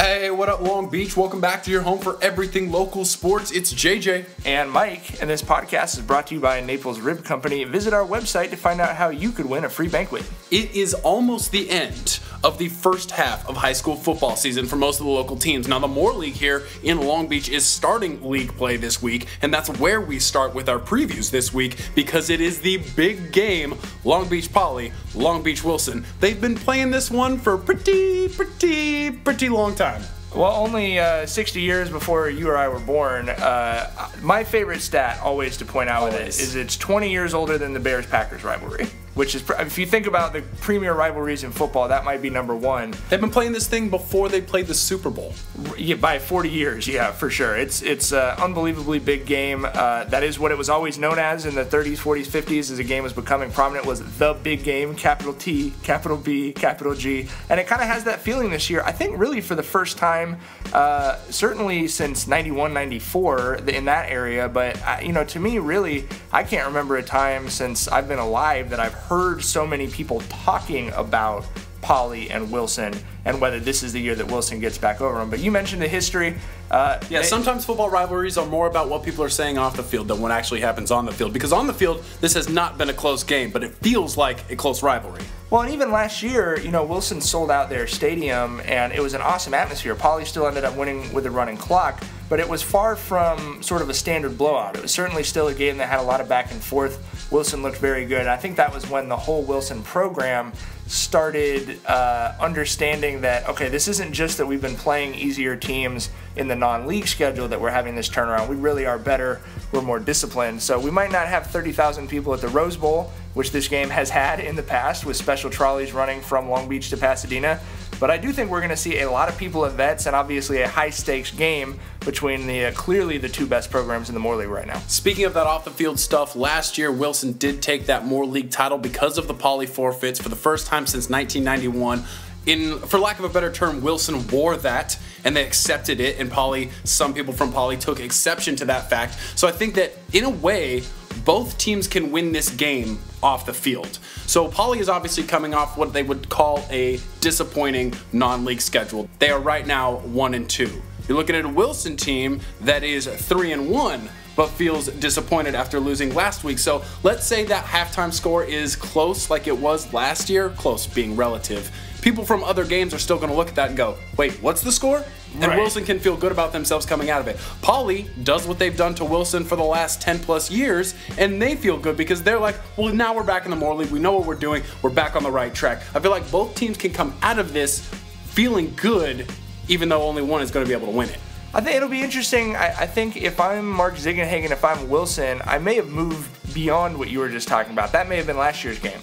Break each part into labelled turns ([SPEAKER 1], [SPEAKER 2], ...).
[SPEAKER 1] Hey, what up, Long Beach? Welcome back to your home for everything local sports. It's JJ.
[SPEAKER 2] And Mike, and this podcast is brought to you by Naples Rib Company. Visit our website to find out how you could win a free banquet.
[SPEAKER 1] It is almost the end of the first half of high school football season for most of the local teams. Now, the Moore League here in Long Beach is starting league play this week, and that's where we start with our previews this week because it is the big game, Long Beach Poly, Long Beach Wilson. They've been playing this one for pretty long time.
[SPEAKER 2] Well, only 60 years before you or I were born. My favorite stat, always to point out with it, is it's 20 years older than the Bears-Packers rivalry. Which is, if you think about the premier rivalries in football, that might be number one.
[SPEAKER 1] They've been playing this thing before they played the Super Bowl.
[SPEAKER 2] Yeah, by 40 years, yeah, for sure. It's an unbelievably big game. That is what it was always known as in the 30s, 40s, 50s as the game was becoming prominent, was the big game, capital T, capital B, capital G. And it kind of has that feeling this year. I think really for the first time, certainly since 91, 94 in that area. But, to me, really, I can't remember a time since I've been alive that I've heard so many people talking about Poly and Wilson and whether this is the year that Wilson gets back over them. But you mentioned the history.
[SPEAKER 1] Sometimes football rivalries are more about what people are saying off the field than what actually happens on the field. Because on the field, this has not been a close game, but it feels like a close rivalry.
[SPEAKER 2] Well, and even last year, Wilson sold out their stadium, and it was an awesome atmosphere. Poly still ended up winning with a running clock, but it was far from sort of a standard blowout. It was certainly still a game that had a lot of back and forth. Wilson looked very good. And I think that was when the whole Wilson program started understanding that, okay, this isn't just that we've been playing easier teams in the non-league schedule that we're having this turnaround. We really are better. We're more disciplined. So we might not have 30,000 people at the Rose Bowl, which this game has had in the past with special trolleys running from Long Beach to Pasadena. But I do think we're going to see a lot of people at Vets and obviously a high-stakes game between clearly the two best programs in the Moore League right now.
[SPEAKER 1] Speaking of that off-the-field stuff, last year Wilson did take that Moore League title because of the Poly forfeits for the first time since 1991. For lack of a better term, Wilson wore that, and they accepted it, and some people from Poly took exception to that fact. So I think that, in a way, both teams can win this game off the field. So Poly is obviously coming off what they would call a disappointing non-league schedule. They are right now 1-2. You're looking at a Wilson team that is 3-1, but feels disappointed after losing last week. So let's say that halftime score is close like it was last year, close being relative. People from other games are still going to look at that and go, wait, what's the score? And
[SPEAKER 2] right.
[SPEAKER 1] Wilson can feel good about themselves coming out of it. Poly does what they've done to Wilson for the last 10 plus years, and they feel good because they're like, well, now we're back in the Moore League. We know what we're doing. We're back on the right track. I feel like both teams can come out of this feeling good, even though only one is going to be able to win it.
[SPEAKER 2] I think it'll be interesting. I think if I'm Mark Ziegenhagen, if I'm Wilson, I may have moved beyond what you were just talking about. That may have been last year's game.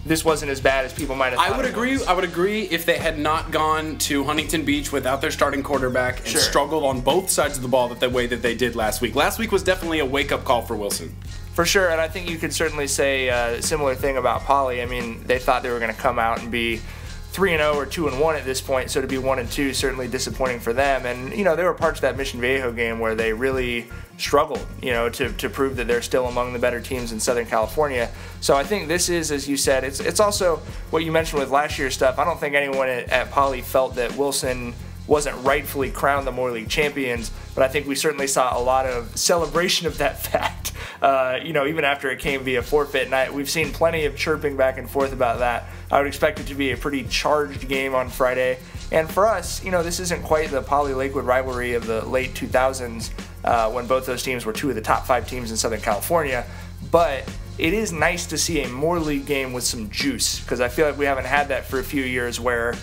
[SPEAKER 2] This wasn't as bad as people might have thought.
[SPEAKER 1] I would agree if they had not gone to Huntington Beach without their starting quarterback and struggled on both sides of the ball the way that they did last week. Last week was definitely a wake-up call for Wilson.
[SPEAKER 2] For sure, and I think you could certainly say a similar thing about Poly. I mean, they thought they were going to come out and be 3-0 or 2-1 at this point, so to be 1-2 certainly disappointing for them. And there were parts of that Mission Viejo game where they really struggled, to prove that they're still among the better teams in Southern California. So I think this is, as you said, it's also what you mentioned with last year's stuff. I don't think anyone at Poly felt that Wilson wasn't rightfully crowned the Moore League champions, but I think we certainly saw a lot of celebration of that fact, even after it came via forfeit. And we've seen plenty of chirping back and forth about that. I would expect it to be a pretty charged game on Friday. And for us, this isn't quite the Poly-Lakewood rivalry of the late 2000s when both those teams were two of the top 5 teams in Southern California, but it is nice to see a Moore League game with some juice, because I feel like we haven't had that for a few years where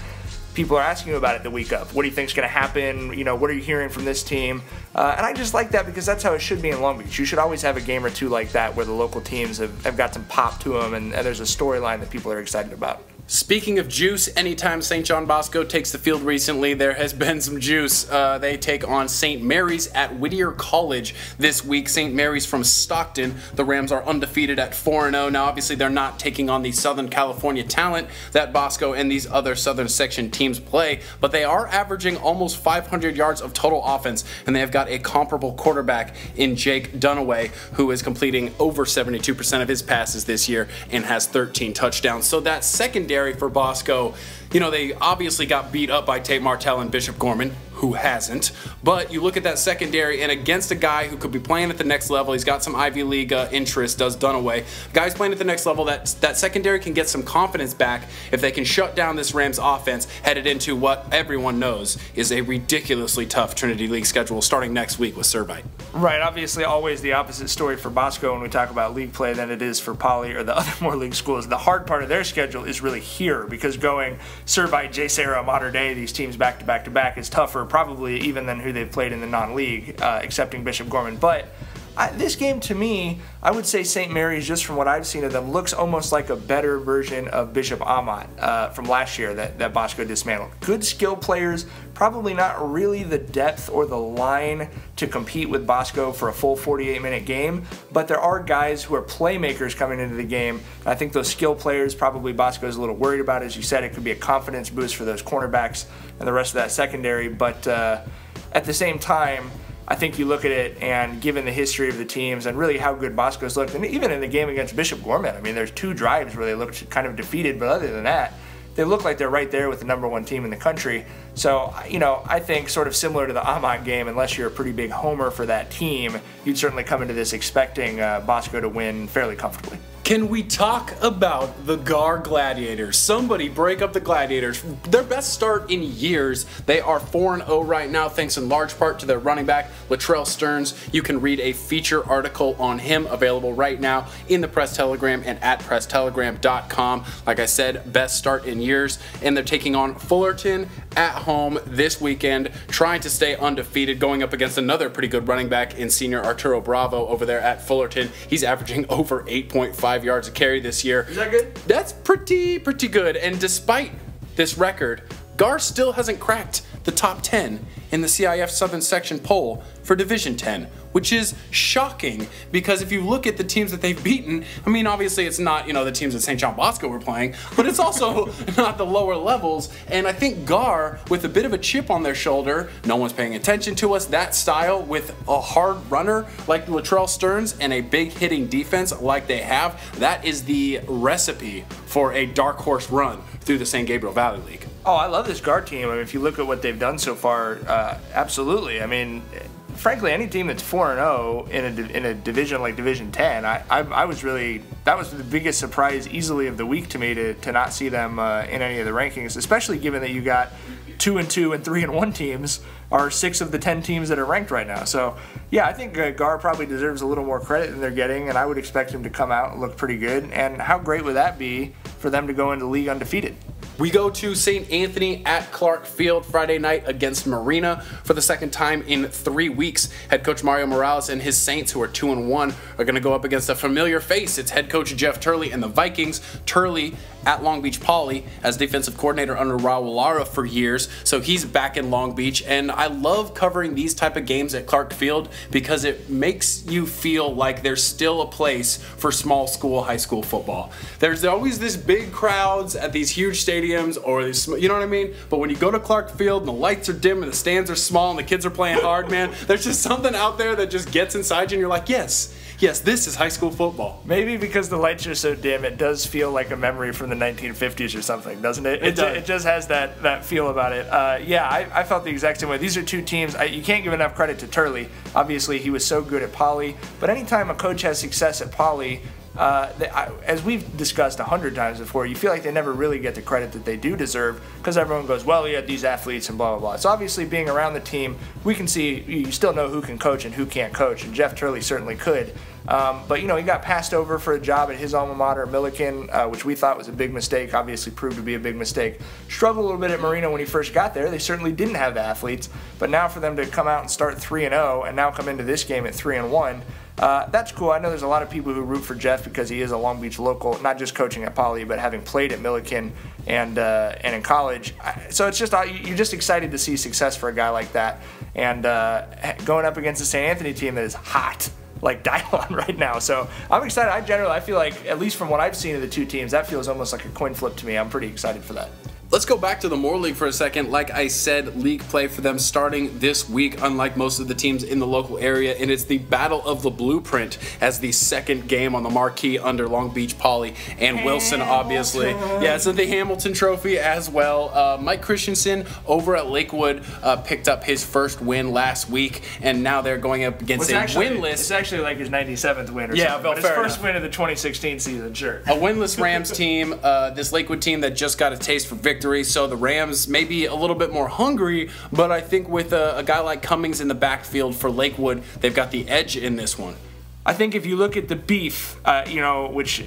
[SPEAKER 2] people are asking you about it the week of. What do you think is going to happen? What are you hearing from this team? And I just like that because that's how it should be in Long Beach. You should always have a game or two like that where the local teams have got some pop to them and there's a storyline that people are excited about.
[SPEAKER 1] Speaking of juice, anytime St. John Bosco takes the field recently, there has been some juice. They take on St. Mary's at Whittier College this week. St. Mary's from Stockton. The Rams are undefeated at 4-0. Now, obviously, they're not taking on the Southern California talent that Bosco and these other Southern Section teams play, but they are averaging almost 500 yards of total offense, and they have got a comparable quarterback in Jake Dunaway, who is completing over 72% of his passes this year and has 13 touchdowns. So that secondary for Bosco You know, they obviously got beat up by Tate Martell and Bishop Gorman. Who hasn't? But you look at that secondary, and against a guy who could be playing at the next level, he's got some Ivy League interest, does Dunaway. Guys playing at the next level, that secondary can get some confidence back if they can shut down this Rams offense headed into what everyone knows is a ridiculously tough Trinity League schedule starting next week with Servite.
[SPEAKER 2] Right, obviously always the opposite story for Bosco when we talk about league play than it is for Poly or the other more league schools. The hard part of their schedule is really here because going Servite, J. Sarah, Mater Dei, these teams back to back to back is tougher probably even than who they've played in the non-league, excepting Bishop Gorman. But this game, to me, I would say St. Mary's, just from what I've seen of them, looks almost like a better version of Bishop Amat from last year that Bosco dismantled. Good skill players, probably not really the depth or the line to compete with Bosco for a full 48-minute game, but there are guys who are playmakers coming into the game. I think those skill players probably Bosco's a little worried about. As you said, it could be a confidence boost for those cornerbacks and the rest of that secondary, but at the same time, I think you look at it, and given the history of the teams and really how good Bosco's looked, and even in the game against Bishop Gorman, I mean, there's 2 drives where they looked kind of defeated, but other than that, they look like they're right there with the #1 team in the country. So, you know, I think sort of similar to the Amat game, unless you're a pretty big homer for that team, you'd certainly come into this expecting Bosco to win fairly comfortably.
[SPEAKER 1] Can we talk about the Gar Gladiators? Somebody break up the Gladiators. Their best start in years. They are 4-0 right now, thanks in large part to their running back, Latrell Stearns. You can read a feature article on him available right now in the Press Telegram and at presstelegram.com. Like I said, best start in years. And they're taking on Fullerton at home this weekend, trying to stay undefeated, going up against another pretty good running back in senior Arturo Bravo over there at Fullerton. He's averaging over 8.5 yards a carry this year.
[SPEAKER 2] Is that good?
[SPEAKER 1] That's pretty good. And despite this record, Gar still hasn't cracked the top 10 in the CIF Southern Section poll for Division 10, which is shocking because if you look at the teams that they've beaten, I mean, obviously it's not, you know, the teams that St. John Bosco were playing, but it's also not the lower levels. And I think Gar, with a bit of a chip on their shoulder, no one's paying attention to us, that style with a hard runner like Latrell Stearns and a big hitting defense like they have, that is the recipe for a dark horse run through the San Gabriel Valley League.
[SPEAKER 2] Oh, I love this Gar team. I mean, if you look at what they've done so far, absolutely. I mean, frankly, any team that's 4-0 in a division like Division 10, I was really, that was the biggest surprise easily of the week to me to not see them in any of the rankings, especially given that you got 2-2 and 3-1 teams are 6 of the 10 teams that are ranked right now. So, yeah, I think Gar probably deserves a little more credit than they're getting, and I would expect him to come out and look pretty good. And how great would that be for them to go into league undefeated?
[SPEAKER 1] We go to St. Anthony at Clark Field Friday night against Marina for the second time in 3 weeks. Head coach Mario Morales and his Saints, who are 2-1, are going to go up against a familiar face. It's head coach Jeff Turley and the Vikings. Turley at Long Beach Poly as defensive coordinator under Raul Lara for years, so he's back in Long Beach. And I love covering these type of games at Clark Field because it makes you feel like there's still a place for small school high school football. There's always this big crowds at these huge stadiums, or these, you know what I mean? But when you go to Clark Field and the lights are dim and the stands are small and the kids are playing hard, man, there's just something out there that just gets inside you and you're like, yes, this is high school football.
[SPEAKER 2] Maybe because the lights are so dim, it does feel like a memory from the 1950s or something, doesn't it? It just has that feel about it. Yeah, I felt the exact same way. These are two teams, you can't give enough credit to Turley. Obviously, he was so good at Poly, but anytime a coach has success at Poly, as we've discussed 100 times before, you feel like they never really get the credit that they do deserve because everyone goes, well, you had these athletes and blah, blah, blah. So obviously being around the team, we can see, you still know who can coach and who can't coach, and Jeff Turley certainly could. But, you know, he got passed over for a job at his alma mater, Millikin, which we thought was a big mistake, obviously proved to be a big mistake. Struggled a little bit at Marina when he first got there. They certainly didn't have the athletes, but now for them to come out and start 3-0 and now come into this game at 3-1, that's cool. I know there's a lot of people who root for Jeff because he is a Long Beach local, not just coaching at Poly, but having played at Millikin and in college. So it's just, you're just excited to see success for a guy like that. And going up against the St. Anthony team that is hot, like Dylon right now. So I'm excited. I feel like, at least from what I've seen of the two teams, that feels almost like a coin flip to me. I'm pretty excited for that.
[SPEAKER 1] Let's go back to the Moore League for a second. Like I said, league play for them starting this week, unlike most of the teams in the local area, and it's the Battle of the Blueprint as the second game on the marquee under Long Beach Poly and Wilson, obviously. Yeah, so the Hamilton Trophy as well. Mike Christensen over at Lakewood picked up his first win last week, and now they're going up against winless.
[SPEAKER 2] It's actually like his 97th win or something. But his first win of the 2016 season, sure.
[SPEAKER 1] A winless Rams team, this Lakewood team that just got a taste for victory. So the Rams may be a little bit more hungry, but I think with a guy like Cummings in the backfield for Lakewood, they've got the edge in this one.
[SPEAKER 2] I think if you look at the beef, which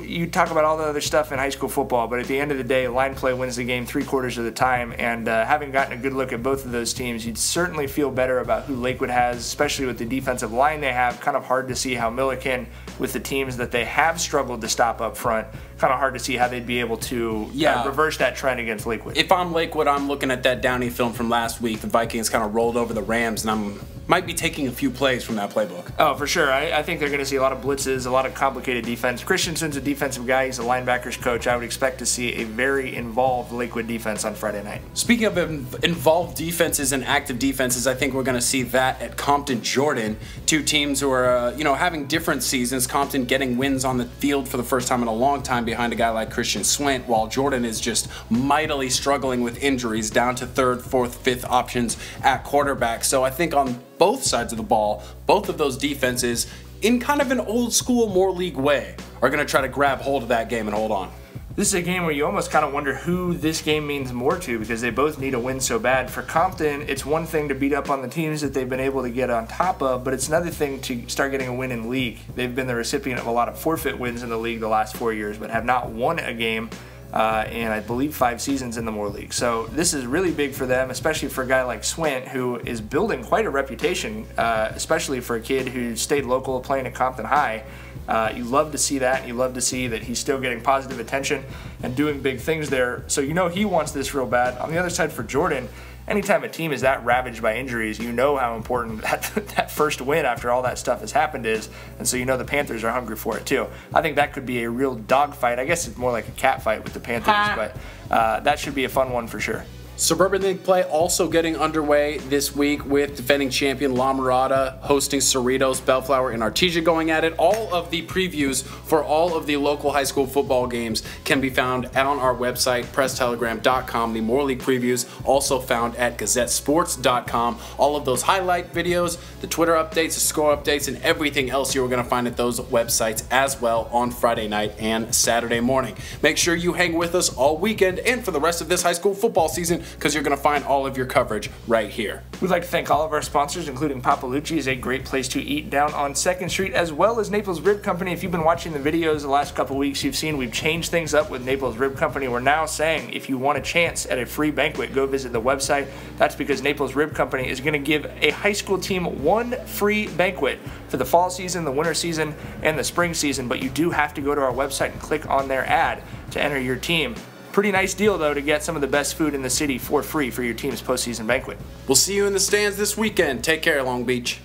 [SPEAKER 2] you talk about all the other stuff in high school football, but at the end of the day, line play wins the game 3/4 of the time. And having gotten a good look at both of those teams, you'd certainly feel better about who Lakewood has, especially with the defensive line they have. Kind of hard to see how Milliken, with the teams that they have struggled to stop up front, kind of hard to see how they'd be able to reverse that trend against Lakewood.
[SPEAKER 1] If I'm Lakewood, I'm looking at that Downey film from last week. The Vikings kind of rolled over the Rams, and I might be taking a few plays from that playbook.
[SPEAKER 2] Oh, for sure. I think they're going to see a lot of blitzes, a lot of complicated defense. Christensen's a defensive guy. He's a linebackers coach. I would expect to see a very involved Lakewood defense on Friday night.
[SPEAKER 1] Speaking of involved defenses and active defenses, I think we're going to see that at Compton Jordan. Two teams who are, having different seasons. Compton getting wins on the field for the first time in a long time behind a guy like Christian Swint, while Jordan is just mightily struggling with injuries, down to third, fourth, fifth options at quarterback. So I think on both sides of the ball, both of those defenses, in kind of an old school Moore League way, are going to try to grab hold of that game and hold on.
[SPEAKER 2] This is a game where you almost kind of wonder who this game means more to, because they both need a win so bad. For Compton, it's one thing to beat up on the teams that they've been able to get on top of, but it's another thing to start getting a win in league. They've been the recipient of a lot of forfeit wins in the league the last 4 years, but have not won a game in, I believe, 5 seasons in the Moore League. So this is really big for them, especially for a guy like Swint, who is building quite a reputation, especially for a kid who stayed local playing at Compton High. You love to see that, and you love to see that he's still getting positive attention and doing big things there. So he wants this real bad. On the other side for Jordan, anytime a team is that ravaged by injuries, you know how important that first win after all that stuff has happened is, and so the Panthers are hungry for it too. I think that could be a real dogfight. I guess it's more like a cat fight with the Panthers, but that should be a fun one for sure.
[SPEAKER 1] Suburban League play also getting underway this week with defending champion La Mirada hosting Cerritos, Bellflower, and Artesia going at it. All of the previews for all of the local high school football games can be found on our website, presstelegram.com. The Moore League previews also found at gazettesports.com. All of those highlight videos, the Twitter updates, the score updates, and everything else you are going to find at those websites as well on Friday night and Saturday morning. Make sure you hang with us all weekend and for the rest of this high school football season, because you're going to find all of your coverage right here.
[SPEAKER 2] We'd like to thank all of our sponsors, including Papalucci, is a great place to eat down on 2nd Street, as well as Naples Rib Company. If you've been watching the videos the last couple weeks, you've seen we've changed things up with Naples Rib Company. We're now saying if you want a chance at a free banquet, go visit the website. That's because Naples Rib Company is going to give a high school team one free banquet for the fall season, the winter season, and the spring season, but you do have to go to our website and click on their ad to enter your team. Pretty nice deal, though, to get some of the best food in the city for free for your team's postseason banquet.
[SPEAKER 1] We'll see you in the stands this weekend. Take care, Long Beach.